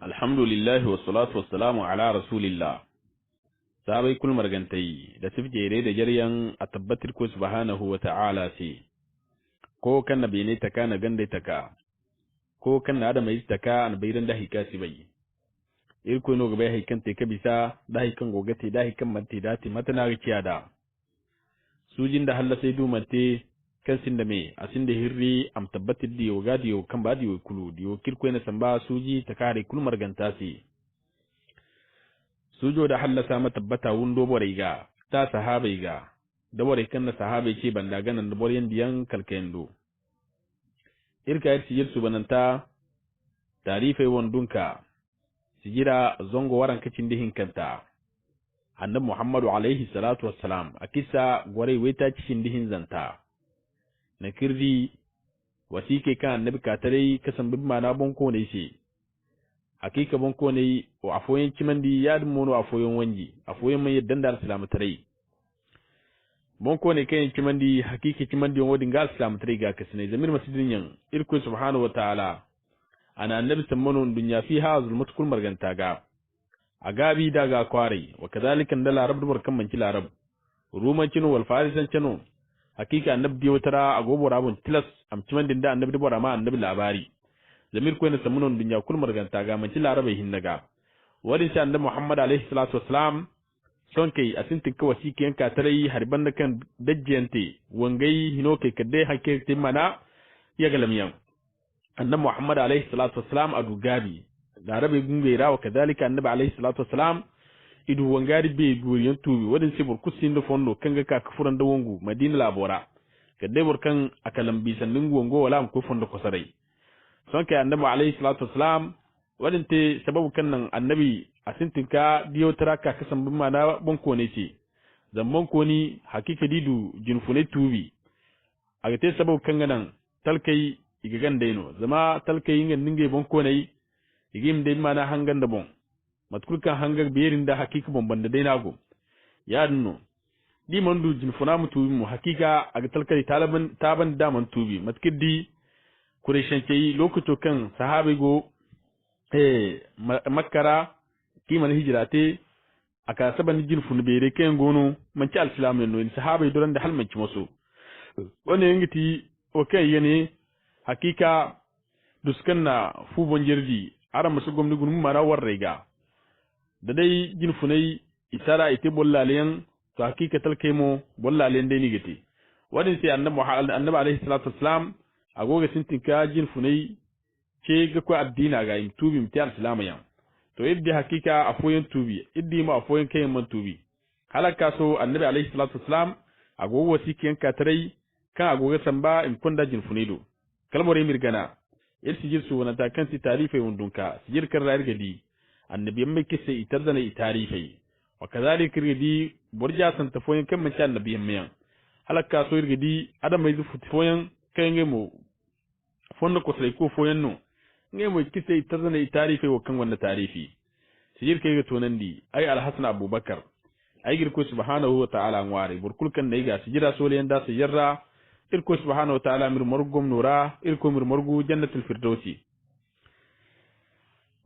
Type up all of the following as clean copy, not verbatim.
Alhamdulillah wa salatu wa salamu ala rasulillah. Sabai kul margantai da tifjere da jaryan a tabbatar ko subhanahu wa ta'ala sai ko kan nabi ne taka na ganda taka ko kan na adama yi taka an bayran da hika si bai irko no ga bai hikan te kabisa da hikan gogate da hikan mante da ti matana rikiya da sujin da halla sai du mante kan sin da me asin da hirri am tabbatar da yo gadi yo kan ba di yo kulu di yo kirko ne samba suji takare kul marganta si sujo da hallasa matabbata wundo boraiga ta sahabaiga da borai kan na sahabai ce banda ganan da boryan diyan kalkendo irka yar sijir su bananta tarifai wandunka sijira zongo waran kacin dihin kanta annabi Muhammadu alaihi salatu wassalam akisa gorai weta cikin dihin zanta na kirdi wasike kan annabi katare kasan bimma na bonko ne shi hakika bonko ne o afoyen cimandi yadin mono afoyen wanji afoyen man yaddan da islamu tare bonko ne kayan cimandi hakika cimandi wodin ga islamu tare ga kasne zamir masjidin yan irko subhanahu wa ta'ala ana annabi sammano dunya fiha zulmatul marganta ga agabi daga kware wa kadhalika da larab da barkan manci larab ruman cinu wal farisan cinu hakika annabi diwtara agobo rabun tilas am cimandin da annabi dibora ma annabi labari zamir ko ne samunon dunya kul marganta ga manci larabai hinnaga wadin sha annabi Muhammad alaihi salatu wassalam son kai asintin ka wasiki yanka tarai harban da kan dajjiyante wangai hino kai kadai hakke timana ya galamiyan annabi Muhammad alaihi salatu wassalam adu gabi larabai gungai rawa kadalika annabi alaihi salatu wassalam idu wangari be guriyan tubi wadin sibur kusin da fondo kanga ka kafuran da wangu madina labora kadai burkan akalan bisan dingu wango wala am ko fondo ko sarai son kai annabi alayhi salatu wassalam wadante sababu kannan annabi asintinka diyo taraka kasan bin mana bonko ne ce zamban ko ni hakika didu jinfune tubi aga te sababu kanganan talkai igagan daino zama talkai ngan ninge bonko ne igim de mana hangan da bon matkulkan hangar biyerin da hakika bomban da daina go ya dinno di mandu jinfuna mutubi mu hakika aga talkai taban da man tubi matkiddi kureshen ke yi lokaci kan sahabai go makara kiman hijira te aka saban jin fun bere ken gono manci al-islam no in sahabai duran da halmanci maso wannan yangiti okay yene hakika duskan na fubon jirdi ara musu gomni gunmu mara warrega da dai jin funai isara ite bollalen to hakika talkaimo bollalen dai ni gite wadin sai annabi alaihi salatu wassalam agoga sintin ka jin funai ke ga ko addina ga yin tubi mutiyar islamaya to iddi hakika afoyen tubi iddi ma afoyen kayan man tubi halaka so annabi alaihi salatu wassalam agoga wasikiyan ka tarai kan agoga samba in kunda jin funaido kalmore mirgana irsi jirsu wana ta kan si tarifai wundunka sijir kan rayar gadi annabi mai kisse itardana tarifai wa kazalika gadi burja san tafoyen kan man ta annabi mai halaka so irgadi adam mai zufu tafoyen kan ngemo fondo ko sai ko foyen no ngemo kisse itardana tarifai wa kan wannan tarifi sijir kai ga tonandi ai alhasan abubakar ai girko subhanahu wa ta'ala ngware burkul kan dai ga sijira sole yanda sijirra irko subhanahu wa ta'ala mir morgum nura irko mir morgu jannatul firdausi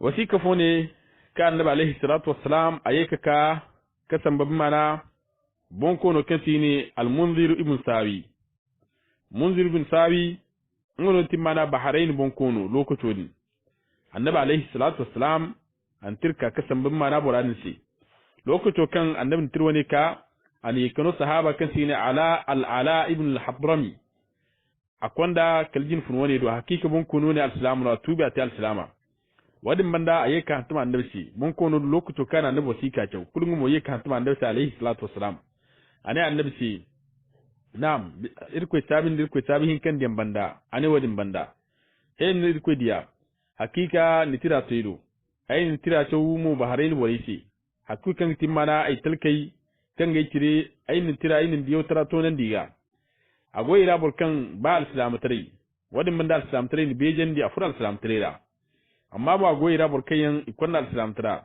wasika fone ka annabi alaihi salatu wassalam ayeka ka kasan babin mana bonko no kasini al munzir ibn sawi munzir ibn sawi ngono timana bahrain bonko no lokacin annabi alaihi salatu wassalam an tirka kasan babin mana buradin si lokacin kan annabi tirwane ka ani kano sahaba kan sine ala ibn al-hadrami akwanda kaljin funwane do hakika bon kono ne al-islamu na tubi ati al-islama wadin banda ayyuka hantuma annabi bon kono lokuto kana annabi wasika kyau kullum mo ayyuka hantuma annabi alayhi salatu wassalam ani annabi si nam irko tabihin kan diyan banda ani wadin banda hen irko diya hakika nitira toido ay nitira to mu bahrain warisi hakikan timmana ay talkai kan ga kire ainin tira ainin biyo tara to nan diga agoyi rabul kan ba al-islam tare wadin banda al-islam tare ni bejen di afur al-islam tare da amma ba agoyi rabul kan ikon al-islam tara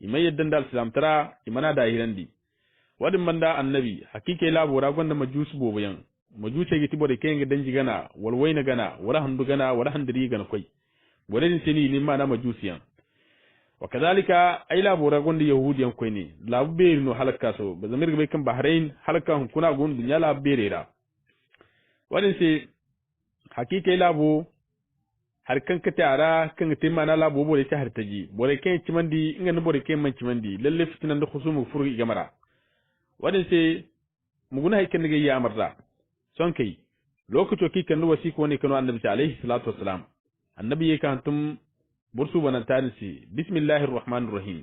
imai yaddan da al-islam tara imana da hirandi wadin banda annabi hakike labora gonda majusu bobayan majuse giti bore kan ga danji gana walwaina gana wala handu gana wala handiri gana koi wadin sini ni mana majusiyan wa kadhalika ay labora gondi yahudiyan koy ni labu beeri no halaka so ba zamir ga kan bahrain halaka hun kuna gon dunya la beerera wadin se hakika labu har kan ka tara kan te mana labu bore ta har taji bore kai cimandi inga no bore kai man cimandi lalle fitinan da khusumu furu gamara wadin se muguna hay kan ga ya amarda son kai lokaci ki kan wasi ko ne kano annabi alaihi salatu wassalam annabi yake antum bursu banan tanisi bismillahir rahmanir rahim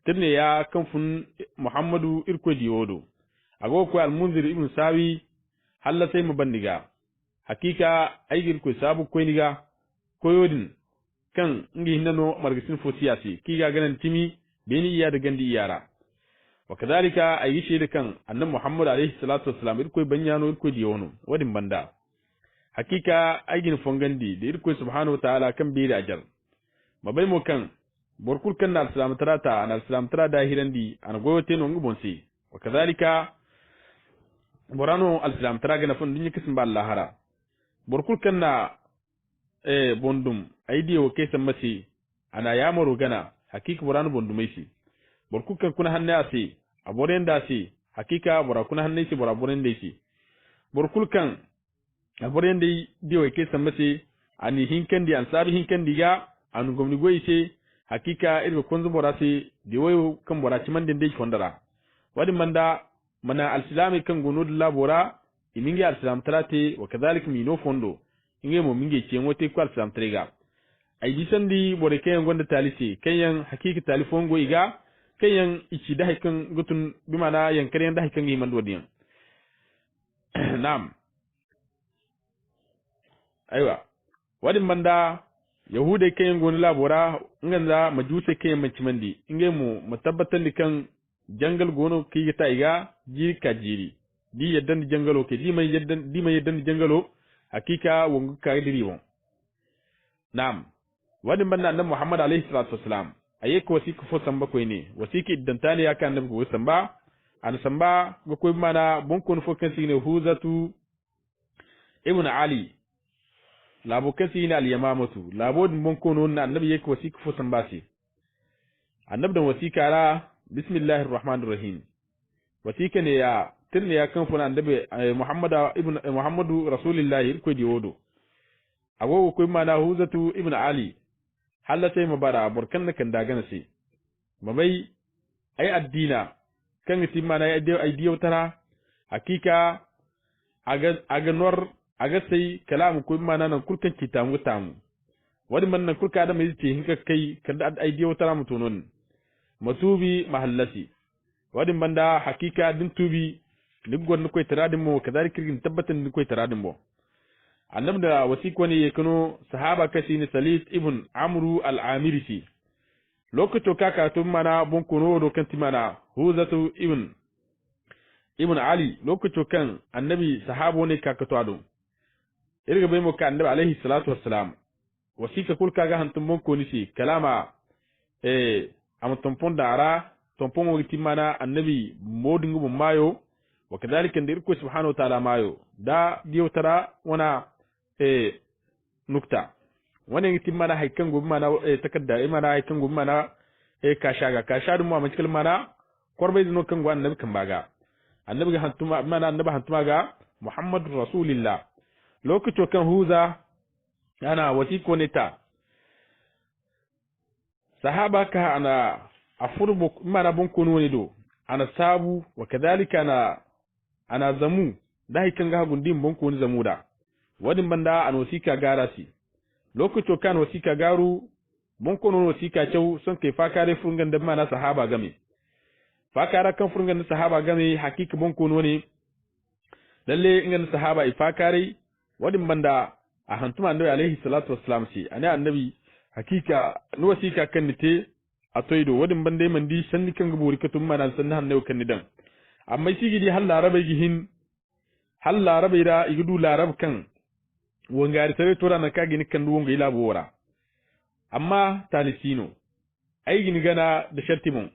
tirne ya kan fun muhammadu irko diwodo ago ko al munzir ibn sawi halla sai mabandiga hakika aigir ko sabu ko niga koyodin kan ngi hinano margisin fo siyasi kiga ganan timi beni iya da gandi iyara wa kadhalika ayishi da kan annabi muhammad alaihi salatu wassalam irko banyano irko diwono wadin banda hakika aigin fongandi da irko subhanahu wa ta'ala kan bi da ajal mabai mo kan borkul kan na al-islam tarata an al-islam tara da hirandi an goyote no ngubonsi wa kadhalika borano al-islam tara gana fon dinyi kisin ba allahara borkul kan na bondum aidi o kesan masi ana yamaro gana hakika borano bondumai si borkul kan kuna hanne asi aboren da si hakika bora kuna hanne si bora boren da si borkul kan aboren da diwo kesan masi ani hinkan di an sabi hinkan diga anu gomni goyi se hakika irgo konzo borase de wayo kan borati man den de fondara wadi manda mana al-islami kan gunud labora imingi al-islam trate wa kadhalik mino fondo inge mo minge chenwote ko al-islam trega ay disandi bore kayan gonda talisi kayan hakika talifon go iga kayan ichi da hakan gutun bimana yankare da hakan gi mando diyan nam aywa wadi manda yahude kayan goni labora nganda majuse kayan mancimandi inge mu tabbatan di kan jangal gono ki ta iga jiri ka jiri di yaddan di jangalo ke di mai yaddan di jangalo hakika wongu ka diri won nam wadi banna annabi muhammad alaihi salatu wassalam ayeko wasiku fo samba ko ne wasiki iddantani ya kan annabi go samba an samba go ko mana bonkon fo kan sine huzatu ibn ali labo kasi na al-yamamatu labo din bon kono na annabi yake wasiku fo sambasi annabi dan wasika ra bismillahir rahmanir rahim wasika ne ya tirne ya kan funa annabi muhammadu rasulullahi ko diwodo agogo ko mana huzatu ibn ali halata mabara burkan kan dagana sai mabai ai addina kan timma na ai diyo tara hakika aga nor aga sai kalamu ko mana nan kurkan kitamu tamu wadi man nan kurka da mai ce hinka kai kada ai diyo tara mutunon matubi mahallasi wadi banda hakika din tubi liggon ni koy taradin mo kadari kirgin tabbatan ni koy taradin mo annab da wasiko ne yakano sahaba kasi ni salit ibn amru al-amirisi lokato kaka to mana bonkono do kan timana huzatu ibn ali lokato kan annabi sahabo ne kaka to ado irga bai mo ka annabi alaihi salatu wassalam wasika kul kaga hantum bonkoni si kalama am tompon dara tompon wo timana annabi modingu mo mayo wa kadhalika ndir ko subhanahu wa ta'ala mayo da diyo tara wana nukta wani timana haikan gobe mana takadda imana haikan gobe mana kashaga mu amma cikin mana korbai dino kan go annabi kan baga annabi ga hantuma mana annabi hantuma ga muhammadur rasulillah lokacin kan huza ana wasiko ne ta sahaba ka ana afurbu mana bun kunu ne do ana sabu wa kadhalika ana zamu da haikan ga gundin bun kunu zamu da wadin banda an wasika gara si lokacin kan wasika garu bun kunu wasika cew son kai fakare furgan da mana sahaba game fakara kan furgan sahaba game hakika bun kunu ne lalle ingan sahaba ifakare wadin banda a hantuma annabi alaihi salatu wassalam si ani annabi hakika no wasika kan nite a toido wadin banda man di sanni kan guburi katum mana sanni hanne kan nidan amma sigidi hal larabai gihin hal larabai da igudu larab kan wongari tare tora na kagi nikan wonga ila bora amma talisino ai gini gana da shartimon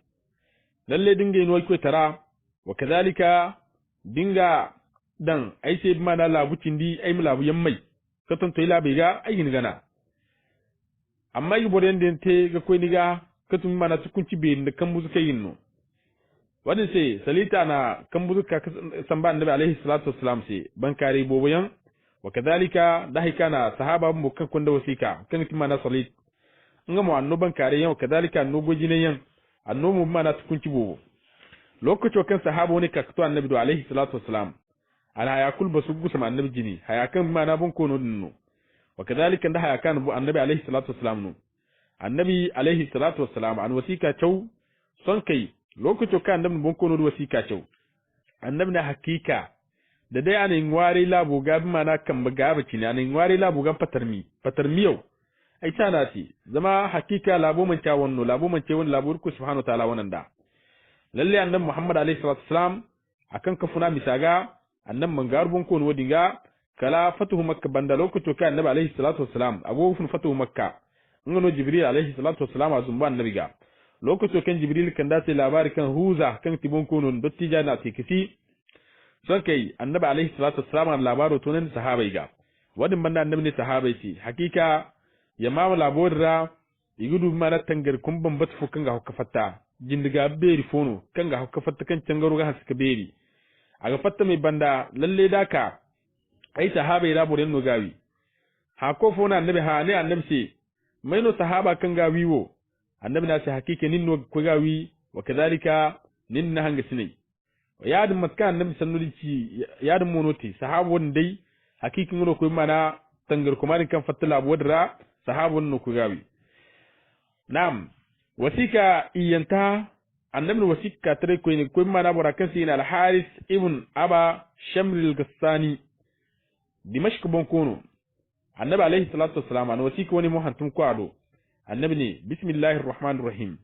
lalle dinga yin ko tara wa kadhalika dinga dan ai sai mana labucin di ai mu labu yammai katon to ila bai ga ai gini gana amma yi boren den te ga ko niga katum mana tukunci be da kan buzu kai yinno wadin sai salita na kan buzu ka samba annabi alaihi salatu wassalam sai ban kare boboyan wa kadhalika dahika na sahaba mu kan kunda wasika kan timana salit nga mo annoban kare yan kadhalika no gojine yan annomu mana tukunci bobo lokacin kan sahaba ne ka to annabi alaihi salatu wassalam ala yakul basu gusama annabi jini hayakan mana bon kono dinno wa kadhalika da hayakan bu annabi alaihi salatu wassalam no annabi alaihi salatu wassalam an wasika chau son kai lokacin kan annabi bon kono da wasika chau annabi na hakika da dai anin wari labo gabi mana kan bagaba cini anin wari labo gan patarmiyau ai tana ci zama hakika labo man ta wannan labo man ce wannan labo ku subhanahu ta'ala wannan da lalle annabi muhammad alaihi salatu wassalam akan kafuna misaga annabi man garbun ko wodinga kala fatuhu makka banda lokacin kan annabi alaihi salatu wassalam abufun fatuhu makka ngano jibril alaihi salatu wassalam azumba annabi ga lokacin kan jibril kan dace labari kan huza kan tibon kono dottija na tikisi son kai annabi alaihi salatu wassalam labaro to nan sahabai ga wadin banda annabi ne sahabai ci hakika ya ma labodra igudu mana tangar kumban bat fu kan ga hukafata jindiga beri fono kan ga hukafata kan tangaru ga haska beri aga fatta mai banda lalle daka ai sahabai laboren no gawi ha ko fona annabi ha ne annabi ce mai no sahaba kan gawiwo annabi na ce hakika ninno ko gawi wa kadalika ninna hanga sinai yadin matka annabi sannulici yadin monoti sahabon dai hakikin ngono ko mana tangar kumarin kan fatala abodra sahabon no ku gawi nam wasika iyanta annabi wasika tare ko ne ko mana barakan sin al haris ibn aba shamr al gassani dimashq bon kono annabi alayhi salatu wassalam an wasika wani muhantum ko ado annabi ne bismillahir rahmanir rahim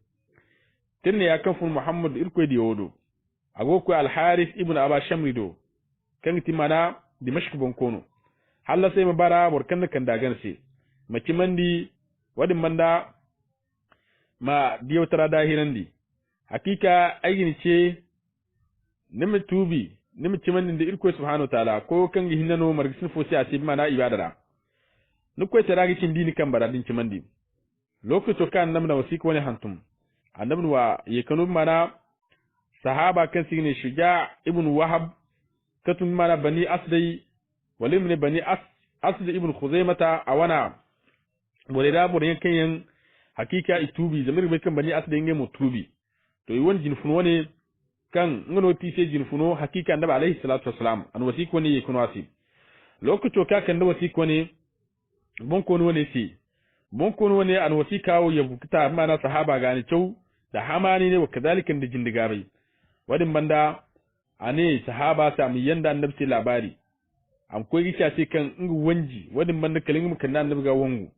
tinne ya kan fun muhammad irko di wodo agoko al haris ibn aba shamrido kan timana dimashq bon kono halla sai mabara borkan kan dagan sai maki mandi wadin manda ma diyotara dahirandi hakika ayin ce nimi tubi nimi cimandi da irko subhanahu ta'ala ko kan gihinano margisin fosi a ce mana ibadara nuko tara gicin dini kan baradin cimandi lokacin kan namna wasika wani hantum annabi wa yakanu mana sahaba kan sigine shuja ibn wahab katun mana bani asdai walim ne bani asd ibn khuzaimata awana boleda bolen kanyen hakika itubi zamir be kan bani asdai ngemo tubi to yi wani jinfuno wani kan ngono ti se jinfuno hakika annabi alaihi salatu wassalam an wasiko ne yakunu asi lokacin ka kan da wasiko ne bon kono ne si bon kono ne an wasika ya bukata mana sahaba gani cew da hamani ne wa kadalikan da jindiga bai wadin banda ane sahaba ta mi yanda annabi labari am ko gicha ce kan ingu wanji wadin banda kalin kan annabi ga wangu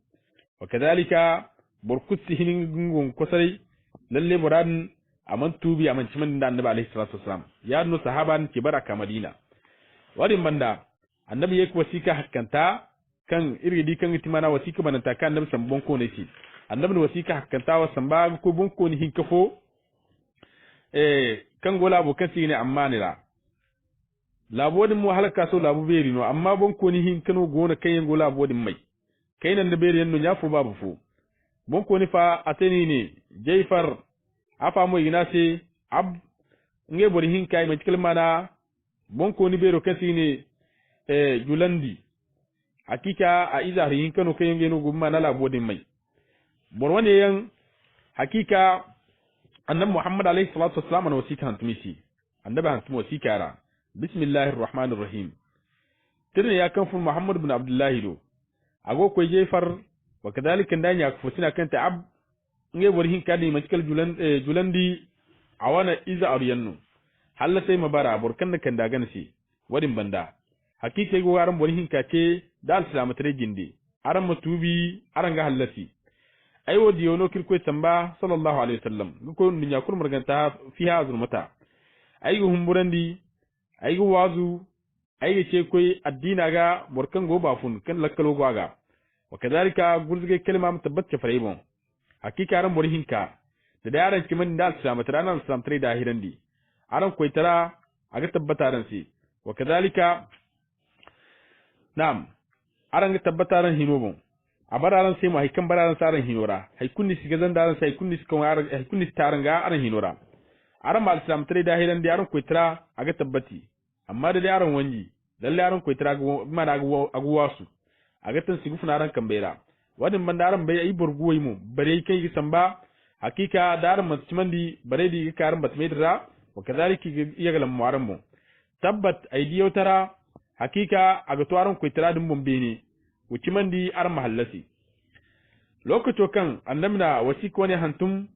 wa kadalika burkuti hinin gungun kosai lalle muradin aman tubi aman ciman da annabi alaihi salatu wasalam ya no sahaban ke baraka madina wadin banda annabi yake wasika hakkanta kan iridi kan itimana wasika bananta kan annabi sambon ko ne ci annabi wasika hakkanta wa samba ko bon ko ni hinkafo kan go labo kasi ne amma ne la labo din mu halaka so labo beri no amma bon ko ni hin kano gona kayen go labo din mai kainan da beri yanno nyafo babu fu bon ko ni fa ateni ne jaifar afa mo ina se ab nge bori hin kai mai kalmana bon ko ni bero kasi ne julandi hakika a izar hin kano kayen geno gumma na labo din mai borwane yan hakika annabi muhammad alayhi salatu wassalam an wasika hantumisi annabi hantum wasika ra bismillahir rahmanir rahim tirne ya kan fun muhammad ibn abdullah do ago ko jefar wa kadalika ndanya ko sina kan ta'ab nge borhin kadi makal julandi awana iza ariyannu halla sai mabara burkan kan da gansi wadin banda hakike go garan borhin kake dal salamatare jindi aran matubi aran ga hallati aiwo diyono kirko tamba sallallahu alaihi wasallam ko dunya kur marganta fiha azulmata aigo humburandi aigo wazu aigo ce koi addina ga borkan go bafun kan lakkalo go aga wa kadalika gurzige kalma mutabbata fareibon hakika ran borhinka da yaran kiman da salamata ranar salamtare da hirandi aran koi tara aga tabbata ran si wa kadalika nam aran ga tabbata ran hinobon a bararan sai mu haikan bararan saran hinora haikunni siga zan daran sai haikunni sikon haikunni taranga aran hinora aran mal islam tare da hilan da aran koitira aga tabbati amma da aran wanji lalle aran koitira ga mana aguwa su aga tan sigu funaran kambera wadin ban daran bai ai burguwai mu bare kai gisan ba hakika daran matsimandi bare di karan batmedra wa kadhalika yagalam muaran mu tabbat ai diyotara hakika aga to aran koitira dum bombeni wucimandi ar mahallasi lokaco kan annabna wasiko ne hantum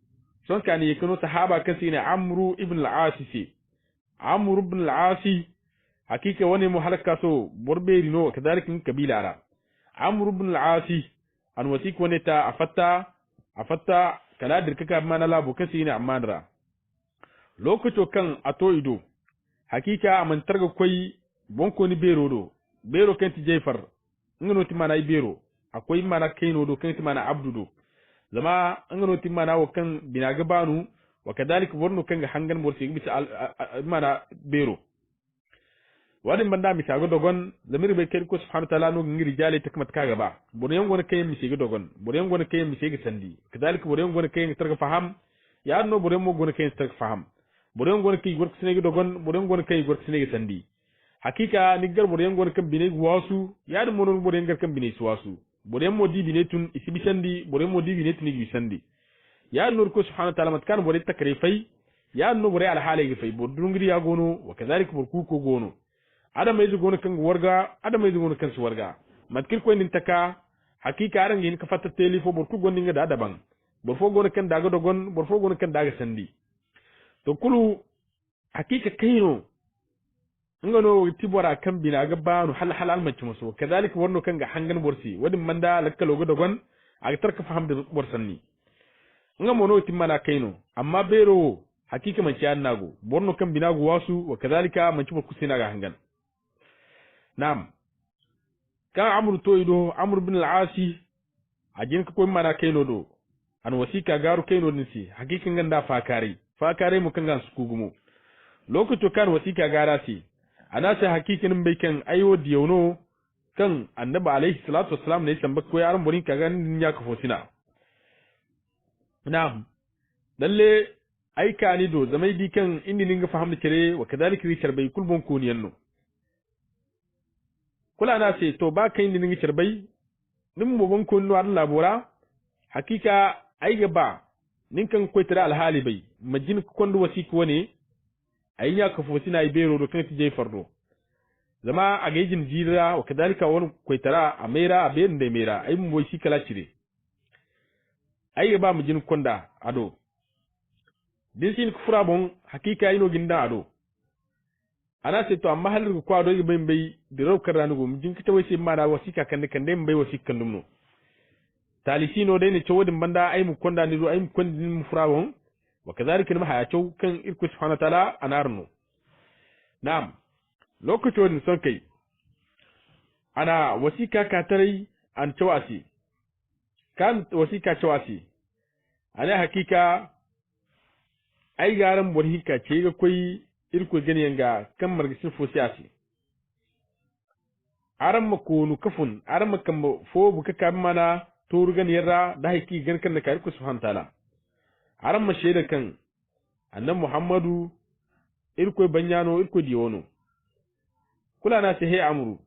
son kani yakino sahaba kasi ne amru ibn al-asi amru ibn al-asi hakika wani muhalaka so borberi no kadalikin kabila ara amru ibn al-asi an wasiko ne ta afatta kala dirkaka mana labo kasi ne amandra lokaco kan ato ido hakika amantarga koi bonko ni bero kan ti jefar ngano ti mana ibero akwai mana kaino do kan ti mana abdu do zama ngano ti mana wa kan binaga banu wa kadalik borno kan ga hangan borsi bi mana bero wadin banda mi sago dogon zamir be kel ko subhanahu ta'ala no ngiri jale takmat kaga ba boryan gona kayen mi sigi dogon boryan gona kayen mi sigi sandi kadalik boryan gona kayen targa faham ya no boryan mo gona kayen targa faham boryan gona kayi gork sinegi dogon boryan gona kayi gork sinegi sandi hakika niggar boryan gona kan bine wasu ya da monon boryan gar kan bine wasu boryan mo di bine tun isibi sandi boryan mo di bine tun igi sandi ya nur ko subhanahu ta'ala matkan bore takrifai ya no bore al halai fai bodungri ya gono wa kadalik burku ko gono adam mai zugo kan warga adam mai zugo kan su warga matkir ko nin taka hakika aran yin ka fatta telefo burku gonin da daban burfo gona kan daga dogon burfo gona kan daga sandi to kulu hakika kaino ngano tibora kan bina ga banu hal mace muso kadalika warno kan ga hangan borsi wadin manda lakkalo ga dogon a tarka faham da borsanni ngamo no timmana kaino amma bero hakika man ci annago borno kan bina go wasu wa kadalika man ci borku sina ga hangan nam kan amru toido amru bin al-asi ajin ko mana kaino do an wasika garu kaino nisi hakika nganda fakare mu kan gan su kugumo lokacin kan wasika gara si ana sai hakikinin bai kan ayo diyauno kan annabi alaihi salatu wassalam ne san bakko yaran burin ka ganin ya kafo sina na'am lalle aika ni do zamai di kan indi ninga fahamda kire wa kadalika ri charbai kulbon kuniyanno kula na sai to ba kai indi ninga charbai nin mo bon kunno ar labora hakika ai gaba nin kan koitara alhali bai majin kondo wasiku wane ayin ya kafo sina ibero do kan tije fardo zama a gejin jira wa kadalika wani koitara a mera a bayan da mera ai mu boy shi kala cire ai ba mu jin konda ado din sin kufra bon hakika ino ginda ado ana sai to amma halin ko ado bai biro karanu go mu jin kita wai sai ma da wasika kan dai bai wasikan dumno talisino dai ne cewodin banda ai mu konda ni do ai mu kondin mu fura bon وكذلك نما هياچو كان إركو سبحانه وتعالى أنارنو نعم لوكتو نسون كي أنا وسيكا كاتري أن تواسي كان وسيكا تواسي أنا حقيقة أي غارم ورهيكا تشيغا كوي إركو جنيانغا كم مرغسين فوسياسي أرم مكونو كفن أرم كم فو بكا كامانا تورغن يرى دايكي جنكن نكا إركو سبحانه وتعالى aran mashe da kan annan Muhammadu irko banyano irko diwono kula na sai he amru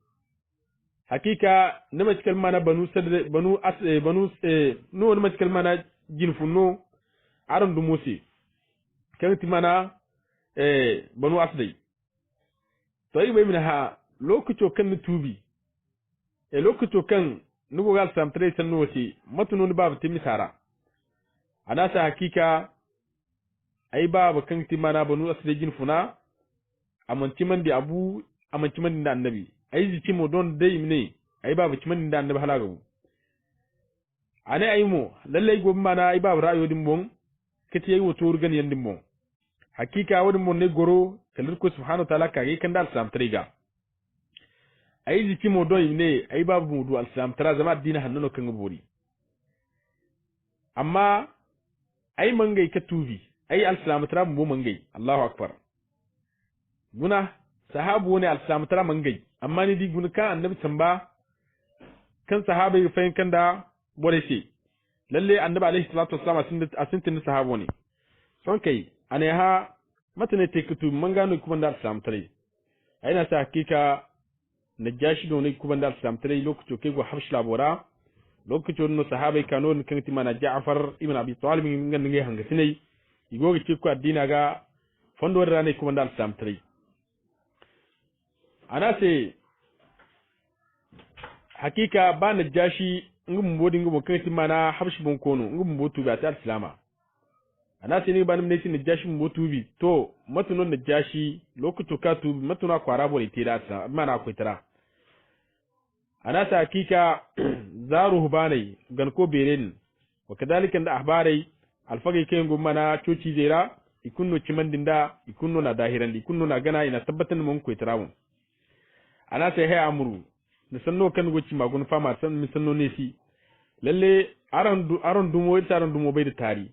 hakika na matkal mana banu sad banu as banu no na matkal mana jinfunno aran du musi kan ti mana banu asdai to yi bai mina ha lokaco kan tubi lokaco kan nugo gal samtre sanno wasi matuno ni babu timisara ana sa hakika ai ba kan timana banu asrejin funa amantiman di abu amantiman da annabi ai zici mo don dai ne ai ba ciman da annabi halaga ane ai mo lalle go mana ai ba ra'ayo din bon kiti yayi wato urgan yan din bon hakika wadin mon ne goro kalir ko subhanahu wa ta'ala kage kan da al-islam triga ai zici mo don ne ai ba mu du al-islam tra zama addini hannuno kan guburi amma ai mangai ka tubi ai al-islam tra mu mangai Allahu akbar guna sahabu ne al-islam tra mangai amma ni di guna ka annabi tamba kan sahabai fayin kan da bore si lalle annabi alaihi salatu wassalam asintin sahabo ne son kai ane ha matane te kutu mangano kuma da islam tare aina sa hakika najashi do ne kuma da islam tare lokacin kai go habsh labora lokacin no sahabai kano kan timana Ja'far ibn Abi Talib ngan ngai hanga sinai igoga ci ko addina ga fondo rane kuma da islam tare ana se hakika ba najashi ngum bodi ngum kan timana habsh bon kono ngum botu ga ta islama ana se ni ba ne sin najashi botu bi to matuno najashi lokacin ka tu matuna kwara bole tira ta mana ko tara ana ta hakika zaru banai gan ko beren wa kadalika da ahbarai alfage kai ngum mana coci zera ikunno cimandinda ikunno na dahirandi ikunno na gana ina tabbatan mun ko tarawo ana ta hay amuru da sanno kan goci magun fama san mi sanno ne si lalle aron dumo ita aron dumo bai da tari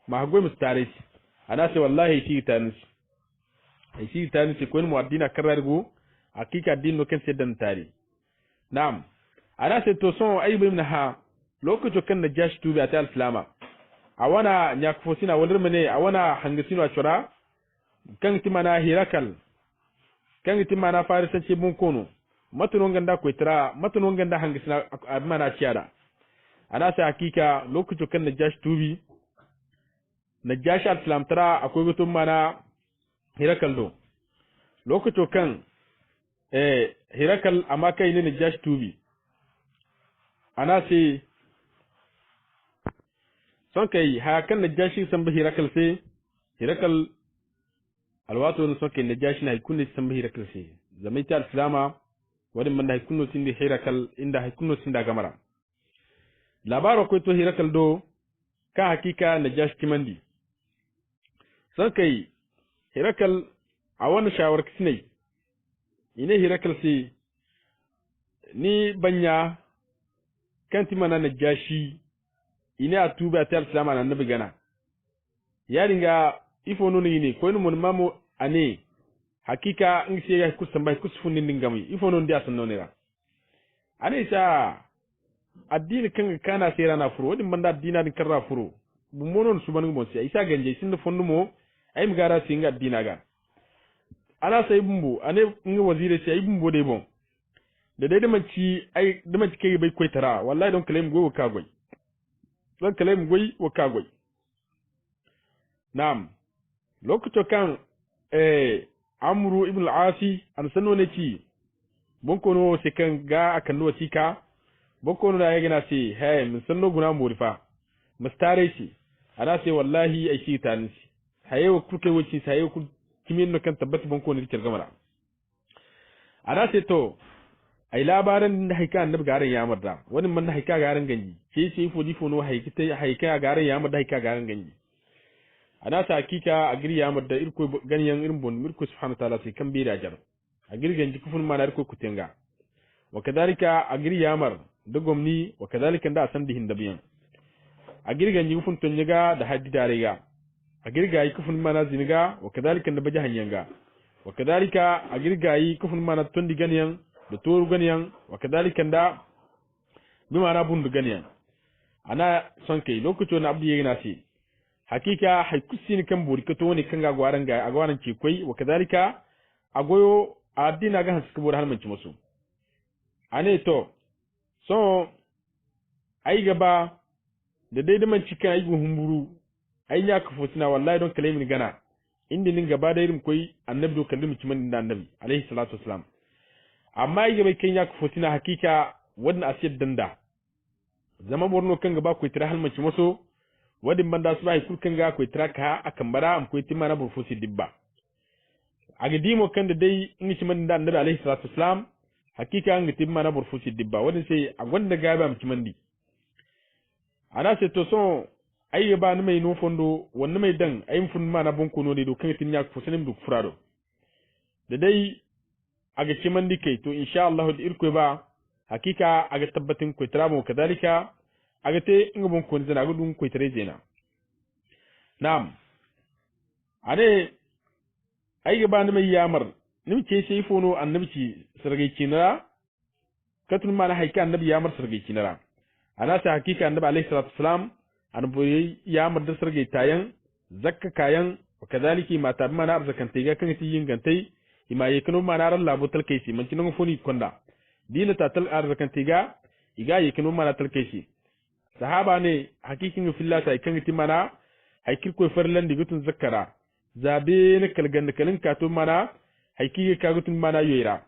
ma hagoi mu tare si ana sai wallahi shi tanis ai shi tanis ko mu addina karargo hakika dinno kan sai dan tari na'am ana sai to son ayyubi min ha lokacin kan najashi tubi ta al-islama a wana nyakfosina walir mene a wana hangasino a chura kan timana hirakal kan timana farisanci bun kono matunon ganda ko tira matunon ganda hangasina mana ciara ana sai hakika lokacin kan najashi tubi najashi al-islam tara akwai gutun mana hirakal do lokacin kan hirakal amma kai ne najashi tubi ana sai son kai hakan najashi san bi hirakal sai hirakal alwato ne son kai najashi na kunne san bi hirakal sai zamai ta islama wadin man da kunno sin hirakal inda kunno sin da gamara labaro ko to hirakal do ka hakika najashi kimandi son kai hirakal a wani shawar kisnai ine hirakal sai ni banya kanti mana najashi ine a tuba ta islama na nabi gana yaringa ifo no ne ko no mon mamo ane hakika ngisi ya kusan bai kusfunin dingami ifo no ndia sanno ne ra ane sa addini kan kana sera na furo wadin banda addina din karra furo bu monon su banu mon sai isa ganje sin da fondu mo ay migara singa addina ga ana sai bumbu ane ngi wazire sai bumbu de bon da dai da manci ai da manci kai bai koitara wallahi don kalem go ka goy don kalem goy wa ka goy na'am lokacin kan amru ibn al-asi an sano ne ci bon kono se kan ga akan no tika bon kono da yagina se he min sanno guna murifa mustare shi ana sai wallahi ai shi tanisi hayewa kuke wuci hayewa ku kimin no kan tabbata bon kono dikir gamara ana sai to ai labaran da haika annabi garan ya marda wani man haika garan ganji ke sai fodi fono haika garan ya marda haika garan ganji ana ta hakika a giri ya marda irko ganyan irin bon mirko subhanahu ta'ala sai kan bira jar a giri ganji kufun ma na irko kutenga wa kadalika a giri ya mar da gomni wa kadalika da san dihin da biyan a giri ganji kufun tonyaga da haddi darega a giri gayi kufun ma na ziniga wa kadalika da baja hanyanga wa kadalika a giri gayi kufun ma na tondi ganyan da toru ganyan wa kadalika da bi ma na bundu ganyan ana son kai lokacin na abdi yana ce hakika haikusi ni kan buri kato ne kan gagwaran ga agwaran ke koi wa kadalika agoyo addina ga haska bur halmanci musu ane to so ai gaba da daidai man cikin ai humburu ai ya ka fotina wallahi don kalamin gana inda nin gaba da irin koi annabi do kallum kiman da annabi alaihi salatu wassalam amma ai gaba kan ya ka fotina hakika wannan asiyar danda zama borno kan gaba koi tira halmanci musu wadin banda su bai kurkan ga akwai traka akan bara am koy timana bu fusi dibba aga dimo kan da dai in shi man da annabi alaihi salatu wassalam hakika an timana bu fusi dibba wadin sai a gonda ga ba miki mandi ana sai to so ai ba ni mai no fondo wannan mai dan ai fun mana bon kono ne do kan tin ya ku sanin du furado da dai aga ci mandi kai to insha Allah da irko ba hakika aga tabbatin ko tramo kadalika agate inga bon ko zana gudun ko tare zena na'am ade ai ga bani mai yamar nimce sai fono annabi ci sargai kinara katun ma na haika annabi yamar sargai kinara ana sa hakika annabi alayhi salatu wasalam an boye ya madda sarge tayan zakka kayan kadaliki mata mana arzakante ga kan ti yingantai ima yekano mana ran labu talkaisi man kinan foni konda dina ta tal arzakante ga iga yekano mana talkaisi sahaba ne hakikin fillah sai kan ti mana haikir ko farlan digutun zakkara zabe ne kalgan kalin kato mana haikike ka gutun mana yoira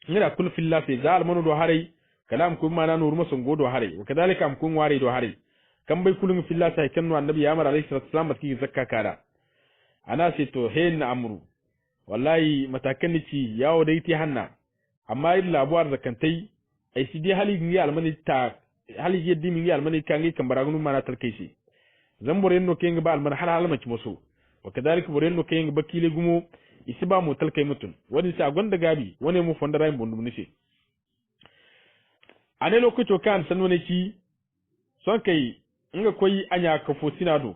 ngira kul fillah sai zal manu do harai kalam kun mana nur masun godo harai kadalika am kun ware do harai kan bai kulun fillah sai kan annabi ya amara alayhi salatu wasalam batki zakka kara ana sai to hen amru wallahi matakan ni ci yawo dai ti hanna amma illa abuwar zakantai ai si dai hali ngi almani ta hali yeddi mi ngi almani kangi kambaragunu mana talkaisi zambore no kenga ba alman hal halma ci musu wa kadalika bore no kenga bakile gumo isi ba mu talkai mutun wani sa gonda gabi wani mu fondara in bundum nishi ane lokaci kan sanone ci son kai nga koyi anya ka fosinado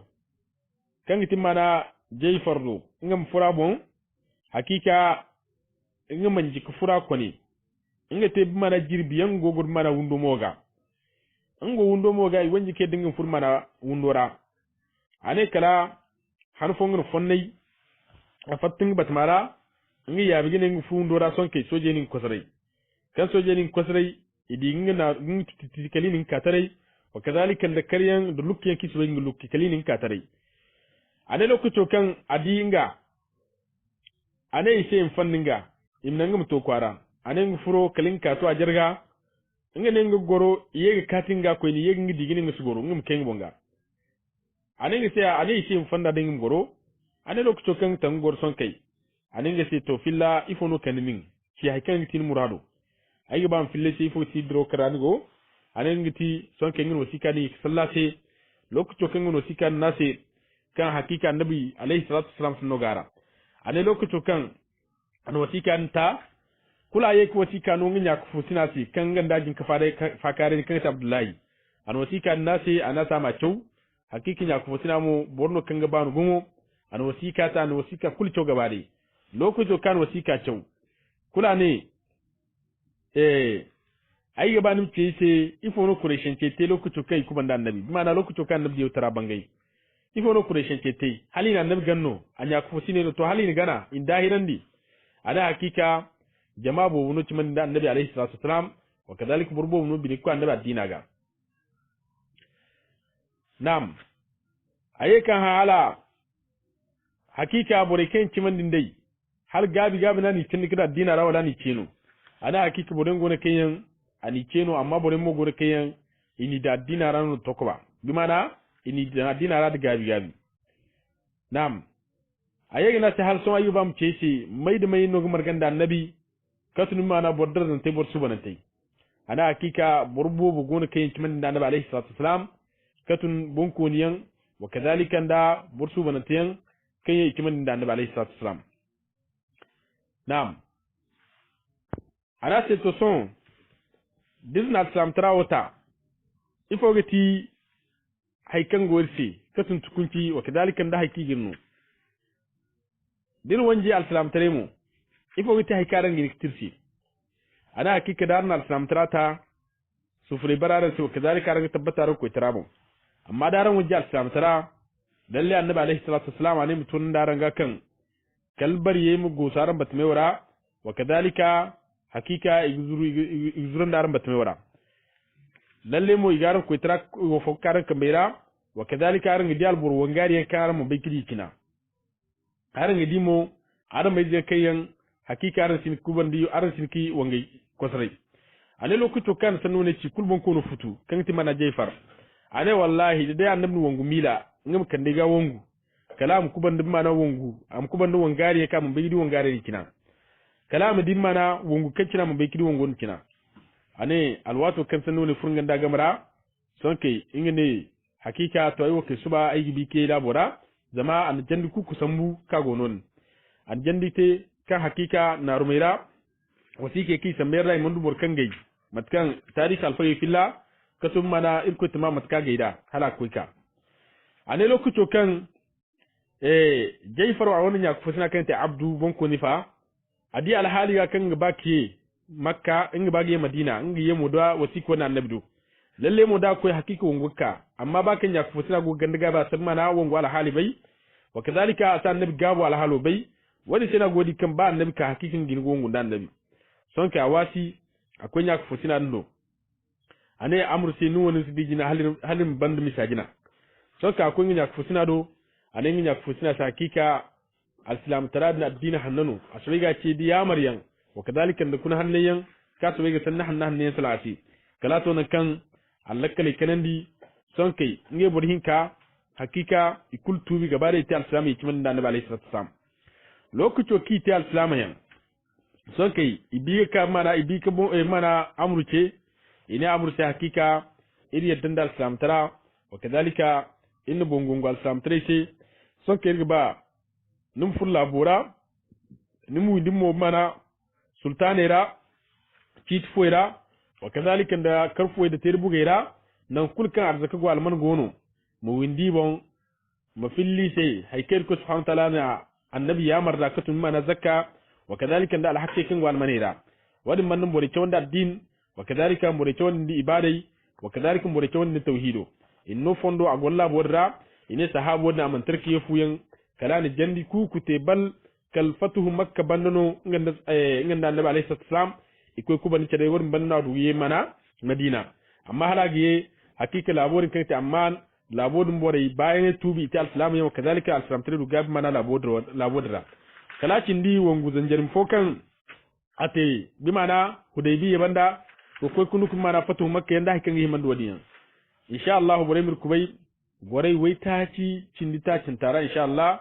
kan gitin mana jey fardo ngam fura bon hakika ngam manji ka fura ko ne nga te mana jirbiyan gogor mana wundo moga ngo wundo moga i wanji ke dingin fur mana wundora ane kala har fongur fonnai a fattin batmara ngi ya bigine ngi fundora sonke soje nin kosrai kan soje nin kosrai idi ngi na ngi kalinin katarai wa kadhalika da karyan da lukkiyan kisbe ngi lukki kalinin katarai ane lokaco kan adinga ane ise in fanninga imna ngam to kwara ane ngi furo kalin kato a jarga ngi ne ngi goro yega katinga ko ni yega ngi digini ngi sugoro ngam kengi bonga ane ngi se ane ise in fanda de ngi goro ane lokaco kan tan gor son kai ane ngi se to filla ifono kanimin ci haykan tin murado ay ba am fille ci ifo ci dro karanigo ane ngi ti son kai ngi wasika ni sallase lokaco kan ngi wasika nase kan hakika annabi alayhi salatu wasalam sun nogara ane lokaco kan an wasika ta kula yake wasika no nginya ku fusina si kan ganda jin ka fakare kan ta abdullahi an wasika nasi anasa ma cew hakiki nya ku fusina mu borno kan gabanu gumo an wasika ta an wasika kulcho gabade lokaco kan wasika cew kula ne ai gabanin ce sai ifo no kureshin ce te lokaco kai kuma da annabi mana lokaco kan annabi ya tara bangai ifo no kureshin ce te halina annabi ganno anya ku fusine to halina gana inda hirandi ada hakika jama'a bo wono ciman da annabi alayhi salatu wasalam wa kadhalika burbo wono bi ko annabi addina ga nam ayekan hala hakika bore ken ciman din dai har gabi na ni tin kida addina rawa da ni ceno ana hakika bore ngone kenyan ani ceno amma bore mo gore kenyan ini da addina ran to ko ba bi mana ini da addina ra da gabi nam ayega na ta hal so ayubam ceci mai da mai no marganda annabi katun mana bordar dan tay bor subanantay ana hakika burbu bu gona kayin kiman da annabi alayhi salatu wasalam katun bonkoniyan wa kadhalika da bor subanantayan kayin kiman da annabi alayhi salatu wasalam nam ana se to son disna salam trawata ifogati haikan gorsi katun tukunci wa kadhalika da haiki girnu din wanje al-salam taremu ifo wita hikaran gini tirsi ana hakika darna al-salam tarata sufri bararan su kadalika ran tabbata ko tarabu amma daran wanje al-salam tara dalle annabi alaihi salatu wassalam ne mutun daran ga kan kalbar yayi mu gosaran batmewara wa kadalika hakika igzuran daran batmewara lalle mo igaran ko tara ko fokaran kamera wa kadalika ran dial bur wangari kan mu baykidi kina aran dimo aran mai je kayan hakika aran sin kubandi aran sin ki wangai kosrai ane lokuto kan sanone ci kulbon ko no futu kan ti mana jefar ane wallahi da annabi wangu mila ngam kan diga wangu kalam kubandi mana wangu am kubandi wangari ka mun bayidi wangari kina kalam din mana wangu kancina mun bayidi wangu kina ane alwato kan sanone furgan da gamara sonke ingene hakika to ayo ke suba ayi bi ke labora zama an jandi ku kusambu kago non an jandi te kan hakika na rumaira wasike ki samir rai mundu borkan gai matkan tarikh alfari fillah katum mana irko tama matka gaida hala kuika ane lokuto kan jayfaru a wannan ya kufusina kan ta abdu bonko nifa adi alhali ga kan baki makka in bagi madina in yi muda wasiko na annabdu lalle mo da koy hakika wonguka amma ba kan ya kufutina go gandaga ba san mana wongo ala hali bai wa kadhalika ata annabi gabo ala halo bai wani sai na godi kan ba annabi ka hakikin gin gongu dan annabi son ka wasi akwai ya kufutina ndo ane amru sai nu wani su bijina halin band misajina son ka akwai ya kufutina do ane ya kufutina sa hakika al-islam taradna ad-din hannanu asriga ce diya maryam wa kadhalika da kuna hannayen ka so ga sanna hannayen salati kala to nan kan Allah kale kanandi son kai nge burhinka hakika ikul tubi gaba da ita al-islam yake mun da annabi alayhi salatu wasalam lokaci ki ta al-islam yan son kai ibi ka mana ibi ka bon mana amruce ina amruce hakika iri yaddan da al-islam tara wa kadhalika in bongongo al-islam tare ce son kai ba num fulla bora nimu dimmo mana sultanera kit foira wa kadhalika da karfo da terbugaira nan kulkan arzaka go alman gono mu windi bon ma filli sai haykel ko subhanahu ta'ala na annabi ya marda katun mana zakka wa kadhalika da alhaqiqin go almanira wadin man bore ce wanda din wa kadhalika bore ce wanda ibadai wa kadhalika bore ce wanda tauhido inno fondo a golla borra ine sahabo da man tarki yafuyan kalani jandi ku kute bal kal fatuhu makka bandano nganda annabi alayhi salam ikoy kubani cede wor banna du mana madina amma halage hakika laborin kai amma labodin bore bayan tubi ta al-islam yau kadalika al-islam tare du gab mana labodra kalacin di wongu zanjarin fokan ate bi mana hudaybiya banda ko koy kunu kuma mana fatuhu makka yanda hakan yi man wadiyan insha Allah bore mir kubai bore wai taci cindi tacin tara insha Allah